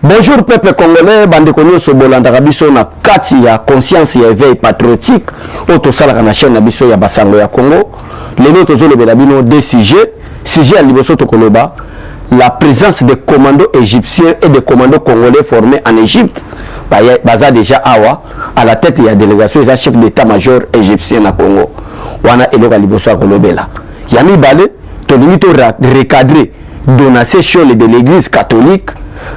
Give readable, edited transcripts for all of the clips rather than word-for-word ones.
Bonjour peuple congolais, bande konyo so bolanda biso na kati ya conscience ya éveil patriotique auto sala na chaîne na biso ya basango ya Congo. Lelo tozolobela bino des sujets à liboso to koloba la présence des commandos égyptiens et des commandos congolais formés en Égypte. Baza déjà awa à la tête de la délégation des chefs d'état-major égyptien na Congo. Wana eloka liboso ya kolobela. Yami balé to limito recadrer donation de l'église catholique.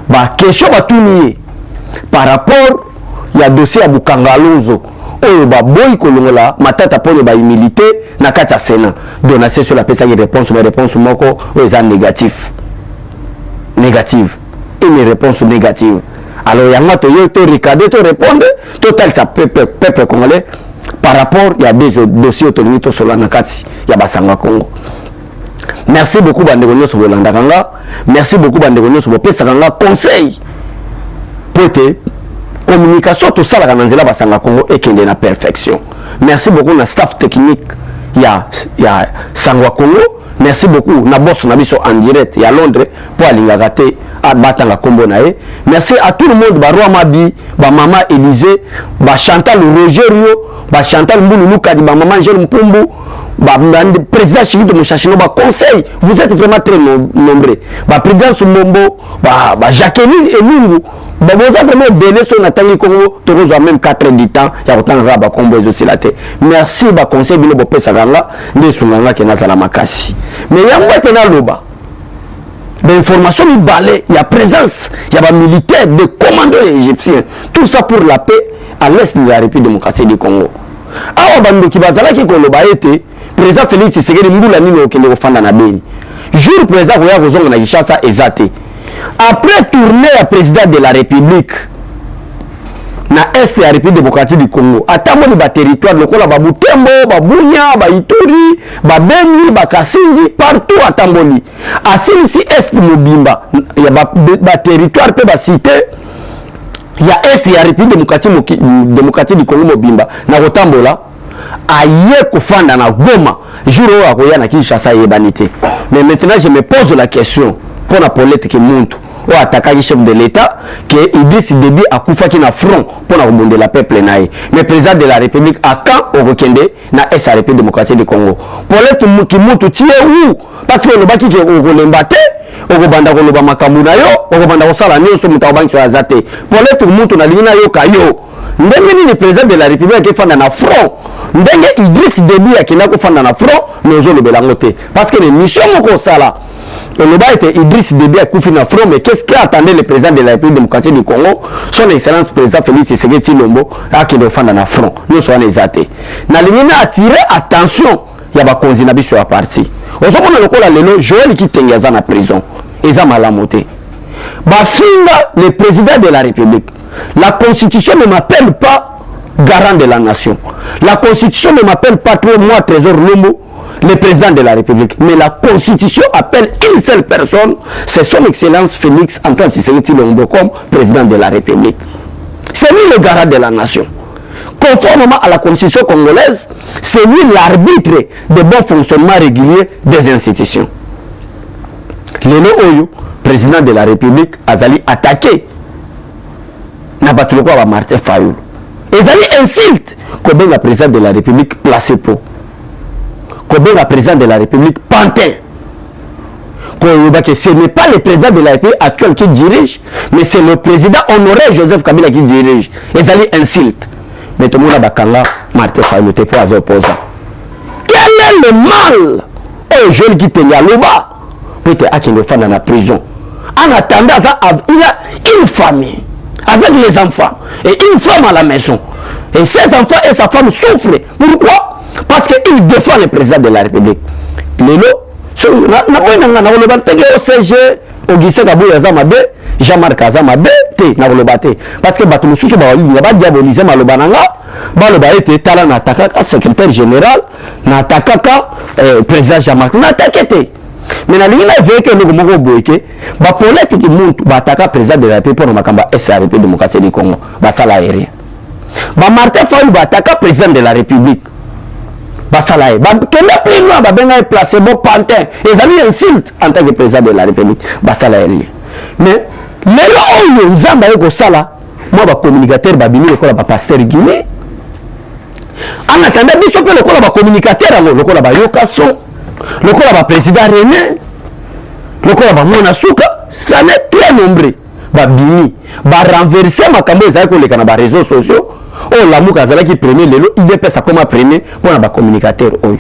Ba question batuni par rapport ya dossier ya Bukangalonzo oyo ba boy kolongola matata pole ba humilité na kati ya Sénat donation sur la pesa qui réponse moko oyo négatif une réponse négative. Alors yanga to yo to recader to répondre total ça peuple congolais par rapport ya des dossiers autonomie to solo na kati ya basanga Congo. Merci beaucoup bandeko nyonso bolanda kanga. Merci beaucoup bandeko nyonso bopesa kanga conseil. Pote communication tout ça la kanzela basanga Congo ekende na perfection. Merci beaucoup na staff technique ya Sangwa Congo. Merci beaucoup na boss na biso en direct ya Londres pour alinga gate a batanga kombo nae. Merci à tout le monde ba Roi Mabi, ba Mama Élysée, ba Chantal Rogerio, ba Chantal Mbulu Kadi, ba Maman Jeune Mpumbu, ba président Chili de Mouchachino, ba conseil, vous êtes vraiment très nombreux. Ba président Sumbombo, ba Jacqueline et Mungu, ba boza vraiment belé son atangi Congo, tozo a même 4 heures du temps, ya autant raba kombo aussi la té. Merci ba conseil bino bo pesa ganga, ne sunganga ke nazala makasi. Mais yamba tena loba. L'information du balai, il y a présence, il y a des militaires, des commandants égyptiens. Tout ça pour la paix à l'est de la République démocratique du Congo. Alors, bando qui bazala qui koloba été, président Félix Tshisekedi mbula nini okende kofanda na Beni. Jour président Roya Rozonga na Kinshasa ezate. Après tourner à président de la République na est de la République démocratique du Congo, atamoni ba territoire lokola ba Butembo, ba Bunya, ba Ituri, ba Beni, ba Kasindi, partout atamboli. Asili si est mobimba, il y a ba territoire pe ba cité, il y a est de la République démocratique du Congo mobimba na kotambola aye kofanda na Goma jour oyo akoya na Kinshasa yebanité. Mais maintenant je me pose la question pour la politique qui monte ou attaquer le chef de l'État que Idriss Déby a koufaki na front pour la la peuple naï. Mais président de la République a quand au Rokende na est la République démocratique du Congo. Pour l'être qui monte tié où parce que le baki qui au Rolembate au banda ko loba makambu na yo au banda ko sala nyonso mutabanki wa zate. Pour l'être monte na lina yo kayo. Ndenge ni président de la République qui fanda na front. Ndenge Idriss Déby akina ko fanda na front nozo le belangote parce que les missions moko sala. Le bas était Idriss Déby à Koufina Front, mais qu'est-ce qu'attendait le président de la République démocratique du Congo? Son excellence président Félix Tshisekedi Tshilombo a qui le fanda na front. Nous sommes les athées. Na limina attirer attention, il y a ba konzinabi sur la partie. Au moment où le lelo Joël qui tengaza na prison, ils ont malamoté. Bafinga le président de la République. La Constitution ne m'appelle pas garant de la nation. La Constitution ne m'appelle pas trop moi Trésor Lumbu, le président de la République. Mais la Constitution appelle une seule personne, c'est son excellence Félix Antoine Tshisekedi Tshilombo comme président de la République. C'est lui le garant de la nation. Conformément à la Constitution congolaise, c'est lui l'arbitre de bon fonctionnement régulier des institutions. Lelo Oyo, président de la République, Azali attaqué Nabatuloko à Martin Fayoul. Azali insulte comme le président de la République placé pour. Comme le président de la République pantin. Ce n'est pas le président de la République actuel qui dirige, mais c'est le président honoré Joseph Kabila qui dirige. Ils allaient insulte. Mais tout le monde a bakanga Martin Fayoul était pas opposant. Quel est le mal au jeune qui tenait à l'Oba pour être à qui le fait dans la prison? En attendant ça, il a une famille avec les enfants et une femme à la maison. Et ses enfants et sa femme souffrent. Pourquoi? Parce qu'il défend le président de la République. Lelo, Jean-Marc Azamabe, parce que Batou Moussou n'a pas diabolisé Malobananga, Baloba était talent n'attaquant secrétaire général, n'attaquant président Jean-Marc, n'attaqué. Mais la ligne veut que nous avons bloqué, la politique qui monte, attaquer président de la République pour nous Makamba et la République démocratique du Congo, ça aérien. Martin Fayoul attaquer président de la République. Basalaye, Kenya plus loin, Babenga est placé bon pantin. Et ils ont insulte en tant que président de la République. Basalaye. Mais lelo oyo nzamba yeko sala moi ba communicateur ba bimi lokola ba pasteur Guinée en attendant biso pe lokola ba communicateur ngo lokola ba Yokaso lokola ba président René lokola ba Mona Suka ça n'est très nombreux ba bimi ba renverser makambo ezali ko leka na ba réseaux sociaux oh la muka azala ki premier lelo IDP ça comme premier pour ba communicateur oyo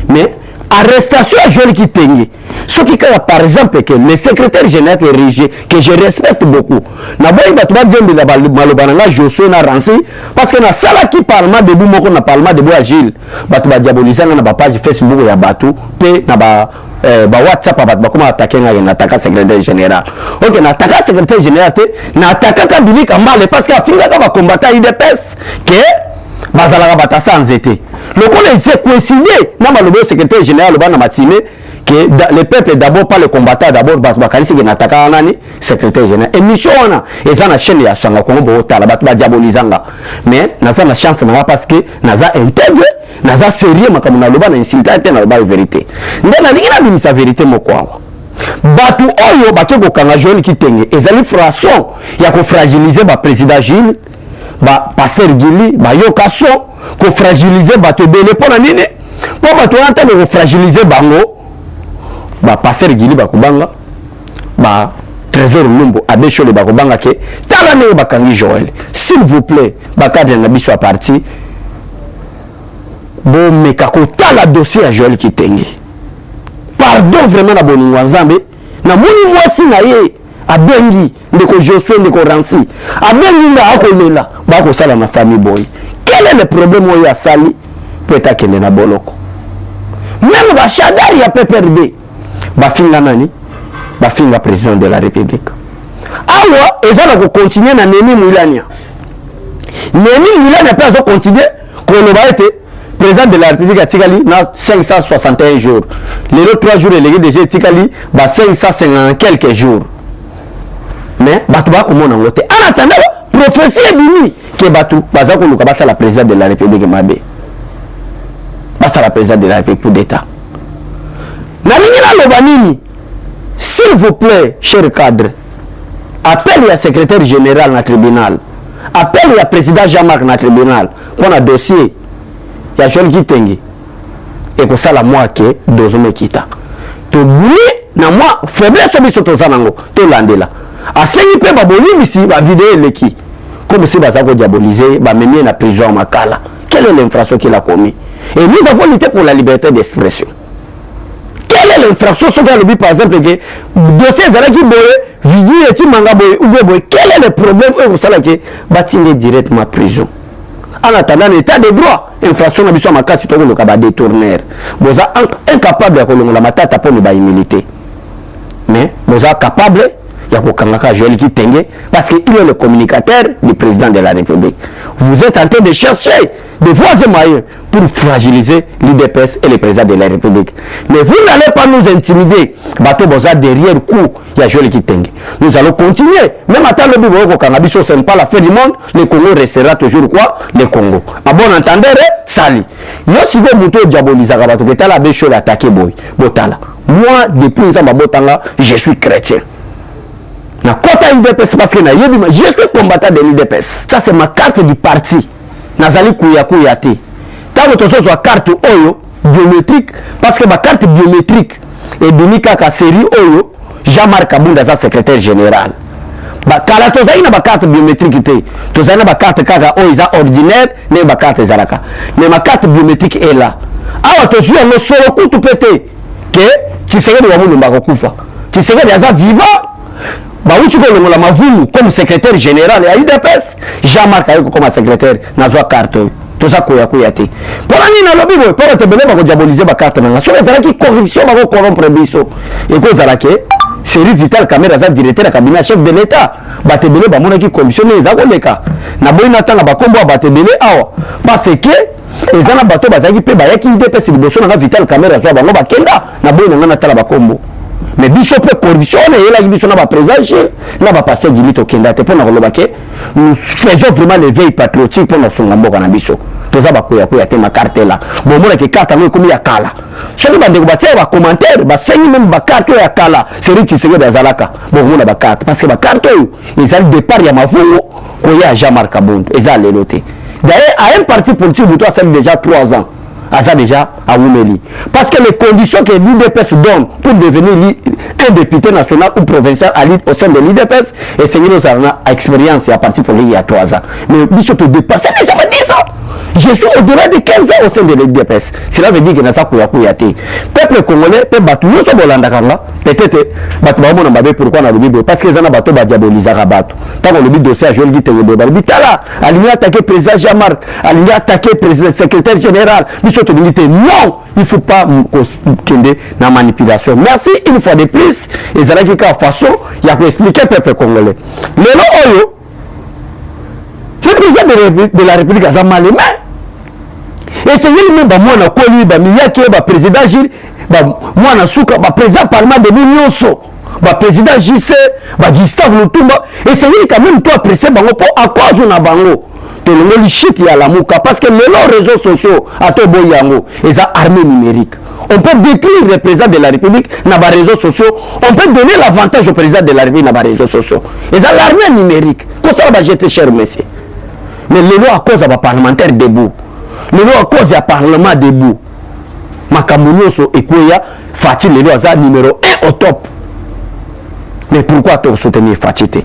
mais arrestation à Joël Kitenge ce qui par exemple que le secrétaire général que je respecte beaucoup na boy batu ba djembe la malobananga Josué na Rancy parce que na sala qui parlement de moko na parlement de Agile batu ba diaboliser na ba page Facebook ya batu pe na ba WhatsApp batu ba comment attaquer na attaquer secrétaire général OK na attaquer secrétaire général te na attaquer Kabili Kambale parce que afinga ka ba combattant IDPS que bazalaka bata sans été le collège s'est coïncidé na malobo secrétaire général le bana matime que le peuple d'abord pas le combattant d'abord bakalisi que nataka nani secrétaire général émission ona eza na chaîne ya Sanga Kongo botala batu ba diabolisanga mais naza na chance na parce que naza intègre naza sérieux makambo na loba na insulté na loba vérité ndena lingina bimisa vérité mokwawa batu oyo bakeko kanga Joël Kitenge ezali façon ya ko fragiliser ba président Gilles ba pasteur Gili ba Yokaso ko fragiliser bato belé pona nini po bato anta ko fragiliser bango ba pasteur Gili ba kubanga ba trésor Lumbo abechole ba kubanga ke tala ne ba kangi Joël s'il vous plaît ba cadre na biso à parti bon mekako tala dossier à Joël Kitenge pardon vraiment na boningo nzambe na moni mwasi na ye abengi ndeko Josué ndeko Rancy abengi nga akolela bako sala na famille boy quel est le problème oyo asali peut-être kende na boloko même ba chadari ya PPRD ba finga nani ba finga président de la République awa ezala ko continuer na Neni Mulania peut azo continuer ko loba ete président de la République a tikali na 561 jours les 3 jours les déjà tikali ba 550 quelques jours mais batu ba komona ngote en attendant prophétie bini que batu baza ko luka basa la président de la République mabe basa la président de la République d'État na ningina loba nini s'il vous plaît cher cadre appel ya secrétaire général na tribunal appel ya président Jean-Marc na tribunal qu'on a dossier ya Joël Kitenge et ko sala moi que dozome kita to buni na moi faiblesse biso to zanango to landela asengi pe babolibisi ba vidéo eleki comme si baza ko diaboliser ba memie na prison makala quelle est l'infraction qu'il a commis et nous avons lutté pour la liberté d'expression quelle est l'infraction ce gars le par exemple que dossier zalaki boye vidéo eti manga boye ou boye quel est le problème au sala que batinge directement prison en attendant l'état de droit infraction na biso makasi to ko loka ba détourneur boza incapable ya ko longola matata pour ne ba humilité mais boza capable ya ko kangaka Joël Kitenge parce que il est le communicateur du président de la République. Vous êtes en train de chercher de voies et moyens pour fragiliser l'IDPS et le président de la République. Mais vous n'allez pas nous intimider. Bateau boza derrière coup, il y a Joël Kitenge. Nous allons continuer. Même à temps le bibo ko kangabiso c'est pas la fin du monde, le Congo restera toujours quoi? Le Congo. À bon entendeur, sali. Yo sigo muto diabolisa bato betala becho l'attaquer boy. Botala. Moi depuis ça botanga, je suis chrétien. Na kota IDPS parce que na yebima je suis combattant de l'IDPS. Ça c'est ma carte du parti. Nazali kuya te. Tango tozo so carte oyo biométrique parce que ma carte biométrique et donika ka série oyo Jean-Marc Kabunda za secrétaire général. Ba kala tozali na ba carte biométrique te. Tozali na ba carte kaka oyo za ordinaire ne ba carte zalaka. Mais ma carte biométrique est là. Awa tozo no solo kutu pété que Tshisekedi wa mulumba ko kufa. Tshisekedi aza vivant. Bah oui, tu connais la Mavou comme secrétaire général à IDPS, Jean-Marc Ayoko comme secrétaire, n'a pas carte. Tout ça, quoi, te. Pour l'année, dans le Bible, pour te bénéficer, diaboliser ma carte. Sur les alaki corruption, ma corrompre biso. Et cause à laquelle, série Vital Caméra, directeur de cabinet chef de l'État, bah te béné, bah mon équipe commissionné, les agoleka. N'a pas eu n'attend la combo, bah te béné, parce que les gens bateau, bah qui paie, bah qui IDPS, le besoin de Vital Caméra, soit bah non, bah kenda, n'a pas eu n'attend la combo. Mais biso peut conditionner et là biso n'a pas présent n'a pas passé du lit au Kenda pour nous nous faisons vraiment les veilles patriotiques pour nous songambo kana biso toza bakoya koya te makarte la bon mona ke carte ngo komi ya kala soki bande ko batia ba commentaire ba sengi même ba carte ya kala c'est riche c'est que zalaka bon mona ba carte parce que ba carte ils ont départ ya mafungo koya Jean-Marc Kabondo eza leloté d'ailleurs à un parti politique vous ça déjà 3 ans ça déjà à Oumeli parce que les conditions que l'IDPS donne pour devenir un député national ou provincial au sein de l'IDPS et c'est une expérience à partir politique il y a 3 ans mais ils sont dépassés déjà 10 ans. Je suis au-delà de 15 ans au sein de l'IDPS. Cela veut dire que Nasa Kouyate. Peuple congolais, peuple nous sommes Bolanda Kanga. Peut-être, pourquoi on a le Bible? Parce que les gens ont diabolisé Rabat. Tant qu'on le Bible dossier, je le dis, Bitala, aligné attaquer le président Jean-Marc, aligné attaquer le président secrétaire général. Non, il ne faut pas qu'il la manipulation. Merci une fois de plus. Et ça veut dire qu'à façon, il y a qu'à expliquer le peuple congolais. Mais non, le président de la République a mal les mains. Et c'est lui même moi na koli ba miyaki ba président Gilles ba moi na souka ba président parlement de l'Union so ba président JC ba Gustave Lutumba et c'est lui quand même toi pressé bango pour à cause na bango te ngoli shit ya la muka parce que les réseaux sociaux à to boyango et ça armée numérique on peut détruire le président de la République na ba réseaux sociaux on peut donner l'avantage au président de la République na ba réseaux sociaux et ça l'armée numérique pour ça va jeter cher monsieur mais les lois à cause de parlementaire debout les lois à cause du parlement debout Makamunyoso et Kouya Fatih les lois numéro 1 au top mais pourquoi tu soutenir Fatih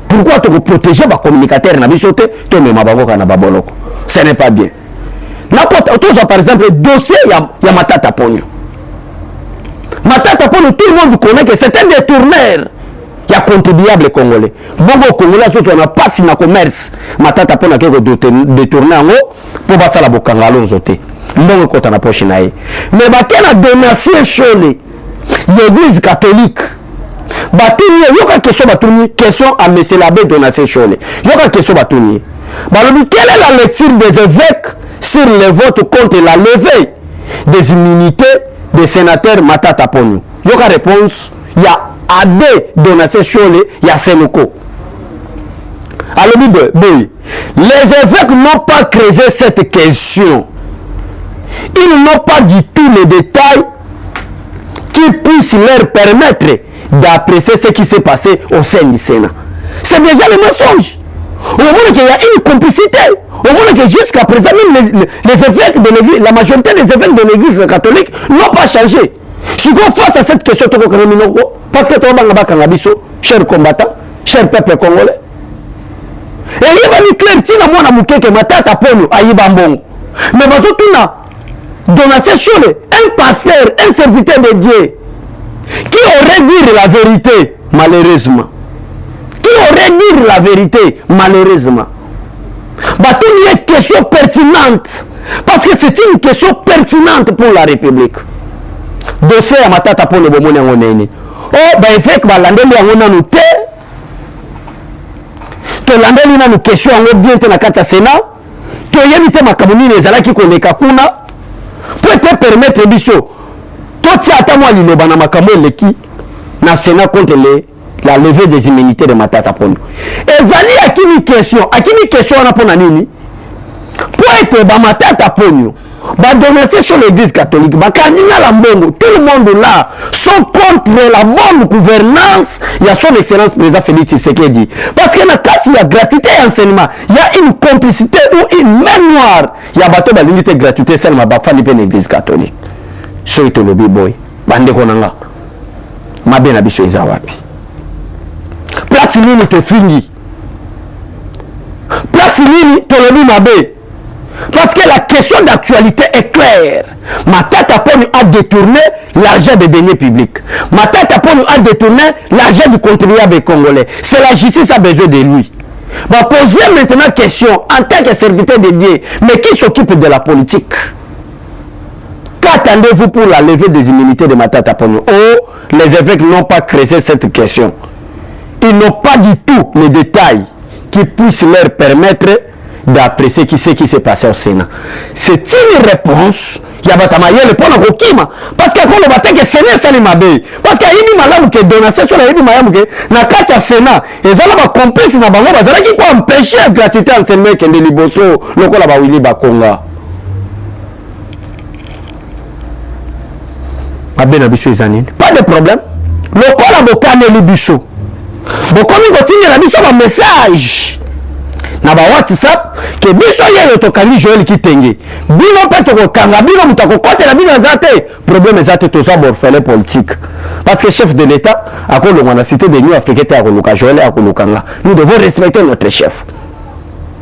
pourquoi tu protéger les communicateurs na bisote to me mabangoka na baboloko ce n'est pas bien par exemple le dossier ya Matata Ponyo tout le monde connaît que c'est un détourneur. Il y a contribuable congolais. Bongo congolais, on n'a pas si na commerce. Matata pona keko détourner en haut pour passer la bokangalo nzote. Bongo kota na poche nae. Mais bakena donation chole. L'église catholique. Batuni yoka question batuni question à monsieur l'abbé donation chole. Yoka question batuni. Balobi quelle est la lecture des évêques sur le vote contre la levée des immunités des sénateurs Matata Ponyo? Yoka réponse, il y a à des donations chole, il y a Senoko. Alors, les évêques n'ont pas creusé cette question. Ils n'ont pas du tout les détails qui puissent leur permettre d'apprécier ce qui s'est passé au sein du Sénat. C'est déjà le mensonge. Au moment qu'il y a une complicité, au moment que jusqu'à présent, les évêques de l'église, la majorité des évêques de l'église catholique n'ont pas changé. Si on face à cette question, parce que tu cher combattant, cher peuple congolais, et il va nous clair, si la moine a mouké que Matata Ponyo a yibambon, mais dans ces choses, un pasteur, un serviteur de Dieu, qui aurait dit la vérité, malheureusement, qui aurait dit la vérité, malheureusement, il y a une question pertinente, parce que c'est une question pertinente pour la République. Dossier à Matata Ponyo bomoni ngoneni. Oh, ben fait que balandeli ngona nous te. To landeli na nous question ngo bien te na kata Sénat. To yebite makamuni ezalaki koleka kuna. Peut te permettre biso. To tiata moi liloba na makambo eleki na Sénat contre la levée des immunités de Matata Ponyo. Ezali akini question na pona nini? Pour être ba Matata Ponyo. Donner sur l'église catholique, cardinal Ambongo, tout le monde là sont contre la bonne gouvernance. Il y a son excellence président Félix Tshisekedi. Parce qu'il y a gratuité et enseignement. Il y a une complicité ou une mémoire. Il y a bateau d'unité gratuité seulement bafani pe l'église catholique. C'est le boy. Bande konanga. Mabe na biso izawapi. Place nini to fingi. Place nini to lobi mabe. Parce que la question d'actualité est claire. Matata Ponyo a détourné l'argent des deniers publics. Matata Ponyo a détourné l'argent du contribuable congolais. C'est la justice a besoin de lui. Va poser maintenant la question en tant que serviteur de Dieu, mais qui s'occupe de la politique? Qu'attendez-vous pour la levée des immunités de Matata Ponyo? Oh, les évêques n'ont pas creusé cette question. Ils n'ont pas du tout les détails qui puissent leur permettre d'apprécier ce qui s'est passé au Sénat. C'est une réponse. Il y a Batamayel pour le Rokima. Parce qu'il y a le Sénat, c'est le Mabé. Parce qu'il y a une malade qui est donation sur la vie de na kacha Sénat. Et ça, va complice na bango. Ça va qui peut empêcher la gratuité en Sénat qui est de Liboso. Le Kola Bawili Bakonga. Mabé na biso ezanine. Pas de problème. Le Kola Bokane Libiso. Bokomi continue la biso un message. Na ba WhatsApp ke biso yeyo tokandi Joel Kitenge bino pe tokokanga bino mutu akokotela bino azate problème ezate toza borfele politique parce que chef de l'État akolongwa na cité de l'Union africaine akoluka Joel akolukanga. Nous devons respecter notre chef.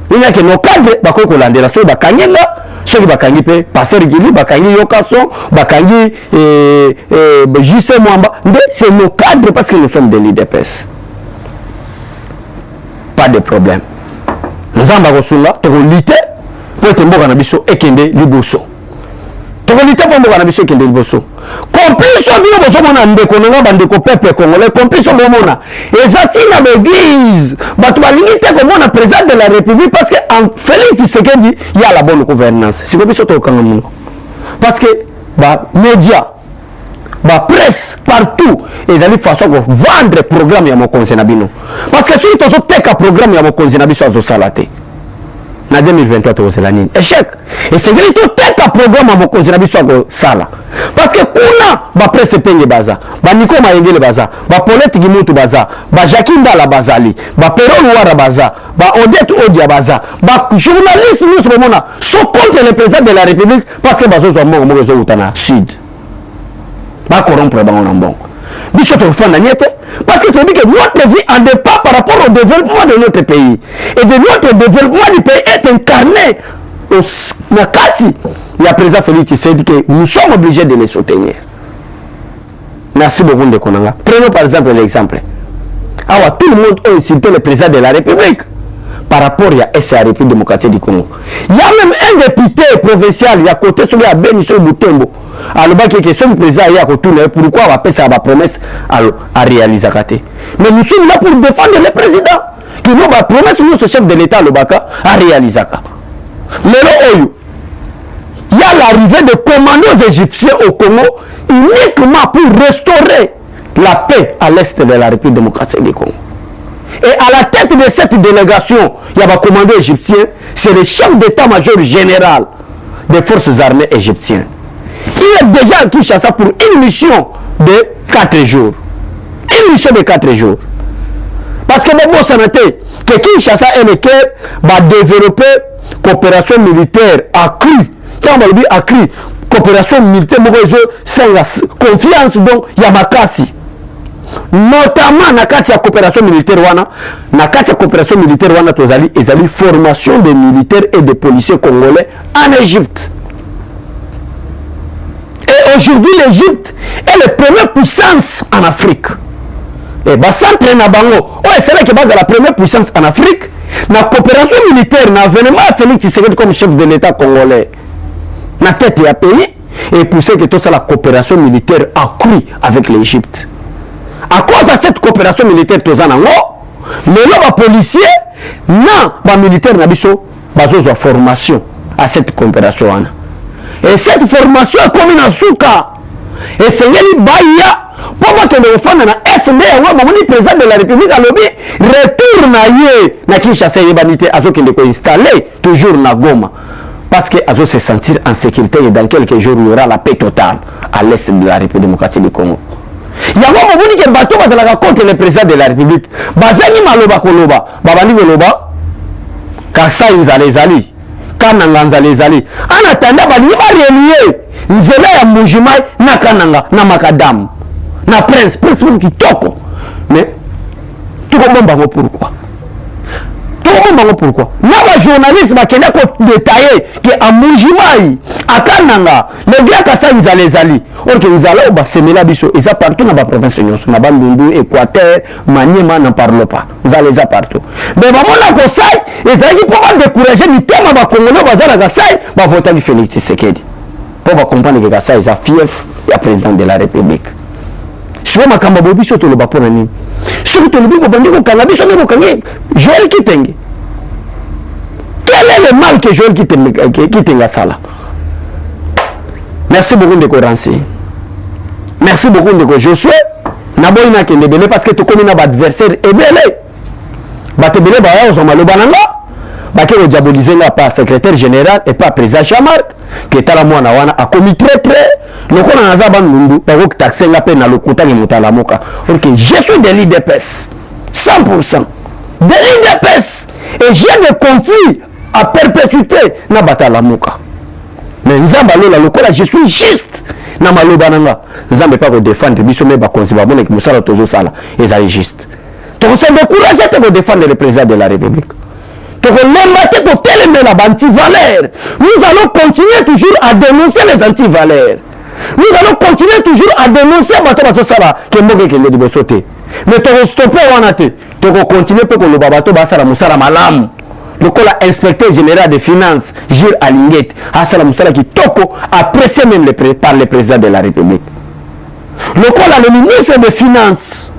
Il y a que nos cadres bako kolandela so bakanyenga ceux qui bakangi pe passer Gili bakangi Yokason bakangi JC Mwamba c'est nos cadres parce que nous sommes de l'IDPS. Pas de problème. Nzamba kosunga toko lité pour être mboka na biso ekende liboso. Toko lité pour mboka na biso ekende liboso. Complice bino boso mona ndeko nanga bandeko peuple congolais complice bomona. Ezati na l'église. Batu balingi te ko mona président de la République parce que en Félix Tshisekedi il y a la bonne gouvernance. C'est comme biso to kanga mino. Parce que ba média ba presse partout et ils façon de vendre programme ya mokonzi na bino parce que si tu as teka programme ya mokonzi na biso azo salate na 2023 to zela nini échec et c'est vrai to teka programme ya mokonzi na biso azo sala parce que kuna ba presse penge baza ba Niko Mayengele baza ba Paulette Gimutu baza ba Jacques Ndala bazali ba Perol Wara baza ba Odette Odia baza ba journaliste nous ce moment sont contre le président de la République parce que bazo zo mongo zo utana sud. Pas corrompre bango bon. Biso to fanda niete parce que tu dis que notre vie en dépend par rapport au développement de notre pays et de notre développement du pays est incarné au Nakati. Il y a président Félix Tshisekedi que nous sommes obligés de les soutenir. Merci beaucoup de Konanga. Prenons par exemple l'exemple. Alors tout le monde a insulté le président de la République par rapport à la République démocratique du Congo. Il y a même un député provincial, il y a côté sur la Beniso Boutembo. Alors, il y a question du président, il y a pourquoi on va faire sa promesse à réaliser. Mais nous sommes là pour défendre le président. Qui nous va promesse, nous, ce chef de l'État, le Baka, à réaliser. Mais il y a l'arrivée de commandos égyptiens au Congo uniquement pour restaurer la paix à l'est de la République démocratique du Congo. Et à la tête de cette délégation, il y a un commando égyptien, c'est le chef d'état-major général des forces armées égyptiennes. Il est déjà à Kinshasa pour une mission de 4 jours. Une mission de 4 jours. Parce que bon, ça n'a été que Kinshasa et le Caire va développer coopération militaire accrue. Quand on va dire accrue, coopération militaire, c'est la confiance, donc il y a Makassi. Notamment na kati ya coopération militaire wana na kati ya coopération militaire wana tozali ezali formation des militaires et des policiers congolais en Égypte. Et aujourd'hui l'Égypte est la première puissance en Afrique. Et bah centre na bango c'est là que base la première puissance en Afrique na coopération militaire na avènement Félix Tshisekedi comme chef de l'État congolais na tête ya pays et pousser que tout ça la coopération militaire accrue avec l'Égypte. À cause de cette coopération militaire, les policiers, les militaires, ils ont formation à cette coopération. Et cette formation est comme une souka. Et c'est une baïa. Pour moi, que le fan na FMB, le président de la République a lobby, retourne à Kinshasa et Banité, à ce qu'il est installé toujours na Goma. Parce qu'ils vont se sentir en sécurité et dans quelques jours, il y aura la paix totale à l'est de la République démocratique du Congo. Il y a un moment qui bateau contre le président de la République. Bazani maloba koloba, babani koloba, kasa inzalezali, kananga nzalezali. En attendant, bali ba relier, nzela ya mujimai na kananga na makadam, na prince même qui toko. Mais tout le monde pourquoi? Pourquoi? Naba journaliste bakenda ko détailler que à Mujimai, à Kananga, les gars kasa nzalezali. Or que nzala ba semela biso, et ça partout dans la province nyonso, na Bandundu, Équateur, Maniema n'en parle pas. Nzaleza partout. Mais maman na ko sai, et ça qui pour décourager ni tema ba Congolais bazala ka sai, ba voter du Félix Tshisekedi. Pour ba comprendre que ça est fief, ya président de la République. C'est ma kamba biso to le ba pona ni. Surtout le biso bandi ko kanga biso ne ko kangi, Joel Kitenge. est le mal que Joël Kitenga Sala? Merci beaucoup de Koransi. Merci beaucoup de Josué. Naboina Kendebele parce que tu connais un adversaire ebele. Batebele ba yo malo bananga. Ba ke diaboliser la pas secrétaire général et pas président Chamark qui est à la moana wana a commis très le ko na za ban mundu ba ko taxer la peine na lokuta ke mutala moka. Parce que je suis de l'IDPS 100%. De l'IDPS et j'ai des conflits à perpétuité na batala moka. Mais nzamba lola lokola je suis juste na maloba nanga nzambe pas ko défendre biso me ba konziba bona ki musala tozo sala ezali juste to ko se décourager te ko défendre le président de la République to ko lemate to télémer la anti-valeur. Nous allons continuer toujours à dénoncer les anti-valeurs. Nous allons continuer toujours à dénoncer bato baso sala ke mboke ke ndi bosote mais to ko stopper wana te to ko continuer pe ko loba bato basala musala malamu. Le inspecteur général des finances, Jules Alinguet, Hassala Moussala qui toko apprécié même par le président de la République. Le ministre des Finances,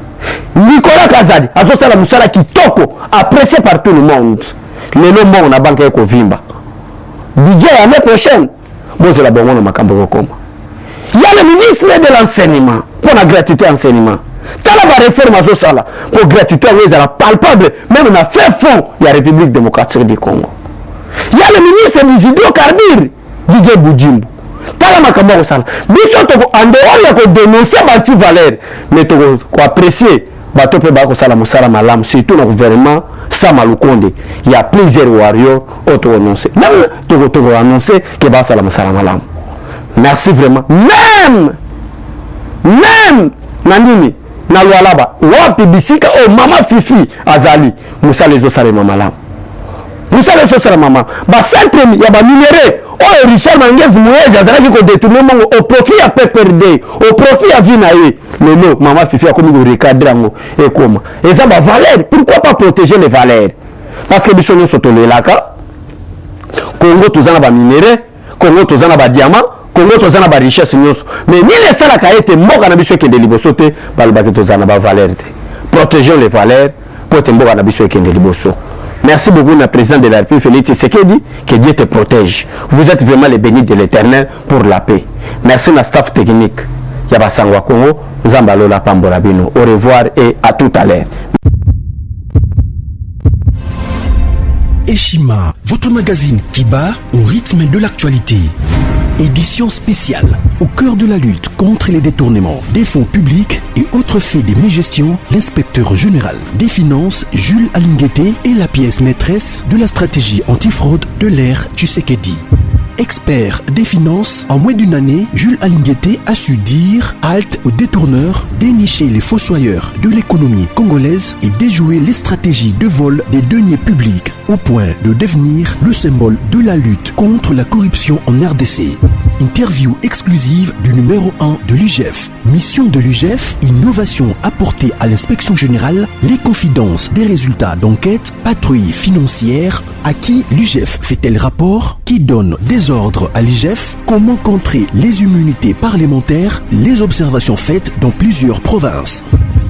Nicolas Kazadi, Hassala Moussala qui toko apprécié par tout le monde. Le nom on a banque avec Vimba. Budget l'année prochaine, bon c'est la bonne on m'a il y a le ministre de l'enseignement pour la gratuité enseignement. Tala va réforme à Zosala pour gratuité palpable, même on a fait fond la République démocratique du Congo. Il y a le ministre des hydrocarbures, Didier Boudjimbo. Tala Makambo Sala. Biso toko en dehors de dénoncer bâti valeur, mais toko apprécier bato pe bako sala musala malam surtout dans le gouvernement Samalukonde. Il y a plusieurs warriors auto annoncé. Même toko annoncé que ba sala musala malam. Merci vraiment. Même Nandini na lualaba wapi bisika o mama fifi azali musale zo sale mama la musale zo sale mama ba centre ya ba minéré o Richard Mangezi Moueja azali ko détourner mongo au profit ya PPRD au profit ya vinaye lelo mama fifi a komi ko recadrer ngo et comment et ça ba valeur pourquoi pas protéger les valeurs parce que biso nyo sotolelaka Congo tozana ba minéré Congo tozana ba diamant Congo tozana ba richesse nyonso mais ni les sala ka été mboka na biso ke de liboso te balbaki tozana ba valeur te protégeons les valeurs pour te mboka na biso ke de liboso. Merci beaucoup na président de la République Félix Tshisekedi, que Dieu te protège. Vous êtes vraiment les bénis de l'Éternel pour la paix. Merci na staff technique ya basangwa Congo nzambalo la pambola bino. Au revoir et à tout à l'heure. Eshima, votre magazine qui bat au rythme de l'actualité. Édition spéciale au cœur de la lutte contre les détournements des fonds publics et autres faits de mégestion, l'inspecteur général des finances Jules Alinguete est la pièce maîtresse de la stratégie antifraude de l'ère Tshisekedi. Expert des finances, en moins d'une année, Jules Alinguete a su dire halte aux détourneurs, dénicher les fossoyeurs de l'économie congolaise et déjouer les stratégies de vol des deniers publics au point de devenir le symbole de la lutte contre la corruption en RDC. Interview exclusive du numéro 1 de l'UGF. Mission de l'UGF, innovation apportée à l'inspection générale, les confidences des résultats d'enquête, patrouille financière, à qui l'UGF fait-elle rapport, qui donne des ordres à l'IGF, comment contrer les immunités parlementaires, les observations faites dans plusieurs provinces.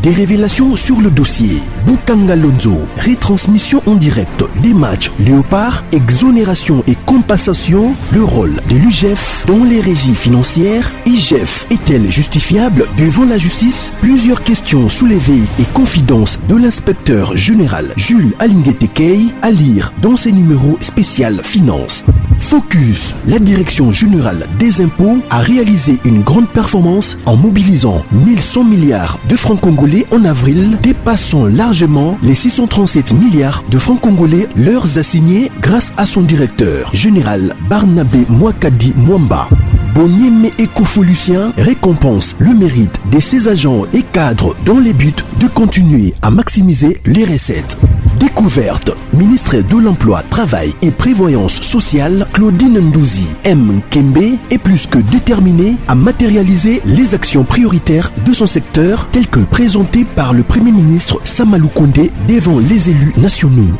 Des révélations sur le dossier Bukanga Lonzo, retransmission en direct des matchs Léopard, exonération et compensation, le rôle de l'UGF dans les régies financières, IGF est-elle justifiable devant la justice? Plusieurs questions soulevées et confidences de l'inspecteur général Jules Alinguete Kei à lire dans ses numéros spécial finance. Focus, la direction générale des impôts a réalisé une grande performance en mobilisant 1100 milliards de francs congolais en avril, dépassant largement les 637 milliards de francs congolais leur assignés grâce à son directeur général Barnabé Mwakadi Mwamba. Bonieme Ecofolucien récompense le mérite de ses agents et cadres dans les buts de continuer à maximiser les recettes. Découverte, ministre de l'Emploi, Travail et Prévoyance sociale, Claudine Ndouzi M. Kembe est plus que déterminée à matérialiser les actions prioritaires de son secteur telles que présentées par le Premier ministre Samalukonde devant les élus nationaux.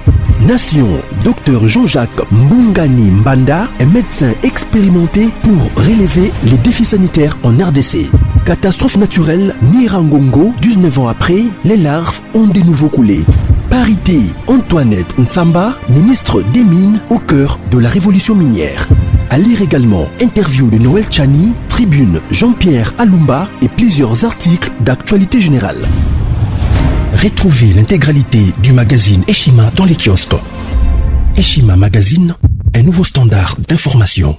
Nation, Dr Jean-Jacques Mbungani Mbanda est médecin expérimenté pour relever les défis sanitaires en RDC. Catastrophe naturelle, Nirangongo, 19 ans après, les larves ont de nouveau coulé. Parité, Antoinette Nsamba, ministre des Mines au cœur de la révolution minière. À lire également interview de Noël Tchani, tribune Jean-Pierre Alumba et plusieurs articles d'actualité générale. Retrouvez l'intégralité du magazine Eshima dans les kiosques. Eshima Magazine, un nouveau standard d'information.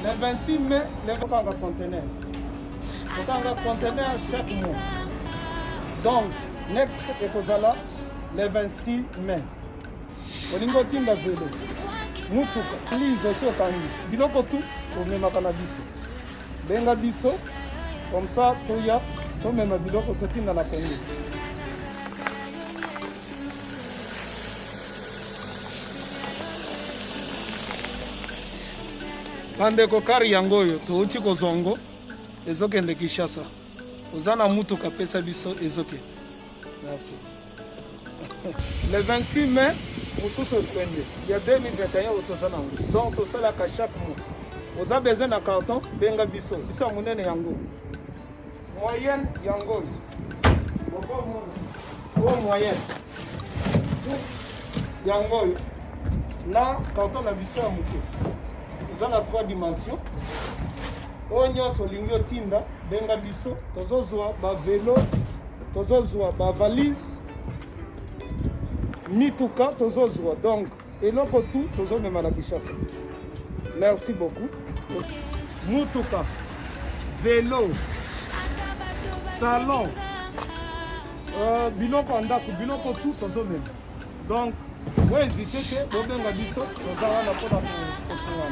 Le 26 mai, les conteneurs. Conteneur chaque mois. Donc, next ekozala le 26 mai. Olingo tinda velo. Mutuka. Lise aussi au kangi. Biloko tout pour même biso. Benga biso. Comme ça, toya. So même biloko tout tinda la Congo. Bandeko kari yango oyo touti kozongo ezokende Kinshasa. Ozana mutuka pesa biso ezoke. Merci. Le 26 mai, mosusu okwende. Il y a 2021 otozana ngo. Donc tosala ka chaque mois. Oza besoin na carton benga biso. Biso munene yango. Moyenne yango. Bon moyenne. Yango. Na carton na biso ya muke. Dans la 3 dimensions. Onyo solingo tinda benga biso tozozwa ba vélo, tozozwa ba valise, mituka tozozwa. Donc eloko tout tozomema na Kinshasa. Merci beaucoup. Mutuka, vélo, salon, biloko ndako, biloko tout tozomema. Donc, vous hésitez que vous benga biso tozala na pona ko